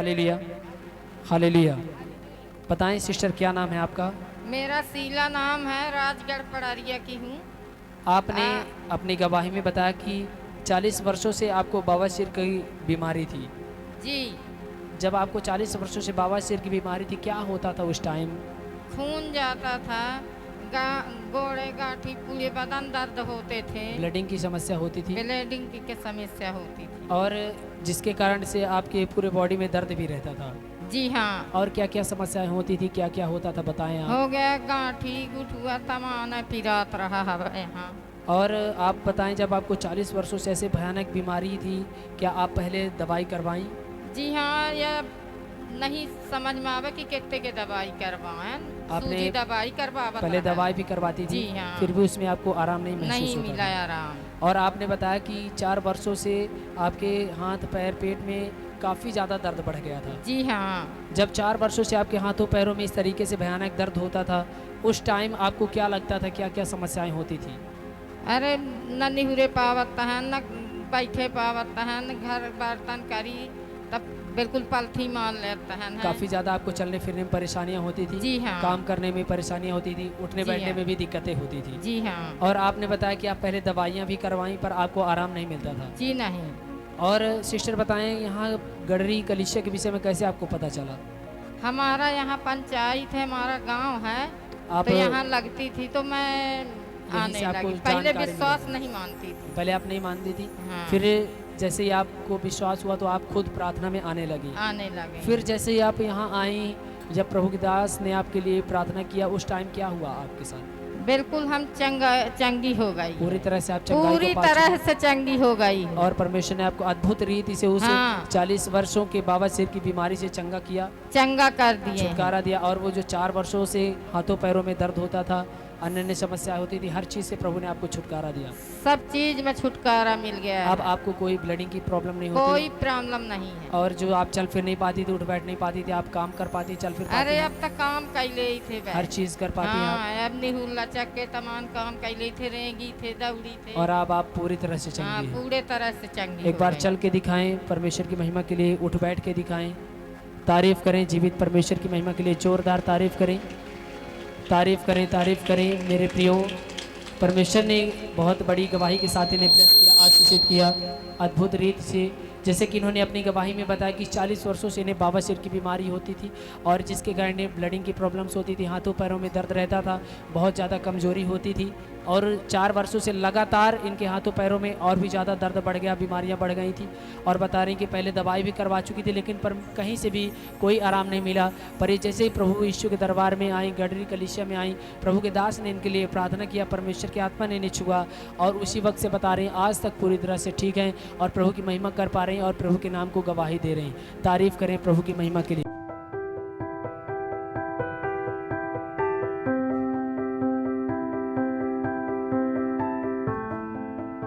Hallelujah, hallelujah. बताएं sister, क्या नाम है आपका? मेरा शीला नाम है, राजगढ़ पड़ारिया की हूँ। आपने अपनी गवाही में बताया कि 40 वर्षों से आपको बवासीर की बीमारी थी। जी, जब आपको 40 वर्षों से बवासीर की बीमारी थी, क्या होता था उस टाइम? खून जाता था, गोड़े गांठी पूरे बदन दर्द होते थे, ब्लडिंग की समस्या होती थी ब्लीडिंग की समस्या होती थी। और जिसके कारण से आपके पूरे बॉडी में दर्द भी रहता था। जी हाँ, और क्या क्या समस्याएं होती थी, क्या क्या होता था, बताएं आप। हो गया गांठी गुठुआ तमान पिरात रहा है यहाँ। और आप बताएं, जब आपको 40 वर्षों से ऐसे भयानक बीमारी थी, क्या आप पहले दवाई करवाई? जी हाँ, यह नहीं समझ में आवे कि कितने के दवाई करवाएं। आपने सूजी दवाई करवावत पहले रहा। दवाई भी करवाती थी? जी हाँ। फिर भी उसमें आपको आराम नहीं महसूस नहीं होता मिला था? आराम। और आपने बताया कि 4 वर्षों से आपके हाथ पैर पेट में काफ़ी ज़्यादा दर्द बढ़ गया था। जी हाँ, जब 4 वर्षों से आपके हाथों पैरों में इस तरीके से भयानक दर्द होता था, उस टाइम आपको क्या लगता था, क्या क्या समस्याएं होती थी? अरे न निहुरे पावत है, न बैठे पावत है, न घर बर्तन करी तब बिल्कुल पलथी मान लेता है। काफ़ी ज़्यादा आपको चलने फिरने में परेशानियां होती थी? जी हाँ। काम करने में परेशानियां होती थी, उठने जी बैठने हाँ। में भी दिक्कतें होती थी? जी हाँ। और आपने बताया कि आप पहले दवाइयाँ भी करवाईं पर आपको आराम नहीं मिलता था। जी नहीं। और सिस्टर बताएं, यहाँ गडरी कलीसिया के विषय में कैसे आपको पता चला? हमारा यहाँ पंचायत है, हमारा गांव है, आप तो यहाँ लगती थी तो मैं यहीं से आने आपको लगी। पहले जानकारी विश्वास मिली? नहीं मानती थी। पहले आप नहीं मानती थी? हाँ। फिर जैसे ही आपको विश्वास हुआ तो आप खुद प्रार्थना में आने लगी? आने लगे। फिर जैसे ही आप यहाँ आई, जब प्रभु के दास ने आपके लिए प्रार्थना किया, उस टाइम क्या हुआ आपके साथ? बिल्कुल हम चंगी हो गई। पूरी तरह से आप चंगाई पूरी को पा तरह चुकी? से चंगी हो गई। और परमेश्वर ने आपको अद्भुत रीति से उस हाँ। 40 वर्षों के बवासीर की बीमारी से चंगा किया, चंगा कर दिए। छुटकारा दिया। और वो जो 4 वर्षों से हाथों पैरों में दर्द होता था, अन्य अन्य समस्या होती थी, हर चीज़ से प्रभु ने आपको छुटकारा दिया। सब चीज में छुटकारा मिल गया है। अब आपको कोई ब्लीडिंग की प्रॉब्लम नहीं होती? कोई प्रॉब्लम नहीं है। और जो आप चल फिर नहीं पाती थी, उठ बैठ नहीं पाती थी, आप काम कर पाती, चल फिर पाती अरे हैं? अब तक काम कैले ही थे हर चीज़ कर पाती हैं आप? हाँ, अब निहुल लचक के तमाम काम कैले थे, रेंगी थे, दौड़ी थे। और अब आप पूरी तरह से हाँ, चंगी हैं? पूरे तरह से चंगी एक हो बार गई। चल के दिखाएं परमेश्वर की महिमा के लिए, उठ बैठ के दिखाएं, तारीफ करें, जीवित परमेश्वर की महिमा के लिए जोरदार तारीफ करें, तारीफ करें, तारीफ करें। मेरे प्रियो, परमेश्वर ने बहुत बड़ी गवाही के साथ इन्हें ब्लेस किया, आशीषित किया अद्भुत रीत से। जैसे कि इन्होंने अपनी गवाही में बताया कि 40 वर्षों से इन्हें बवासीर की बीमारी होती थी और जिसके कारण इन्हें ब्लडिंग की प्रॉब्लम्स होती थी, हाथों पैरों में दर्द रहता था, बहुत ज़्यादा कमजोरी होती थी। और 4 वर्षों से लगातार इनके हाथों पैरों में और भी ज़्यादा दर्द बढ़ गया, बीमारियां बढ़ गई थी। और बता रही कि पहले दवाई भी करवा चुकी थी, लेकिन पर कहीं से भी कोई आराम नहीं मिला। पर ये जैसे ही प्रभु यीशु के दरबार में आई, गडरी कलीसिया में आई, प्रभु के दास ने इनके लिए प्रार्थना किया, परमेश्वर की आत्मा ने इन्हें छुआ और उसी वक्त से बता रहे हैं आज तक पूरी तरह से ठीक हैं और प्रभु की महिमा कर पा रहे हैं और प्रभु के नाम को गवाही दे रहे हैं। तारीफ करें प्रभु की महिमा के लिए।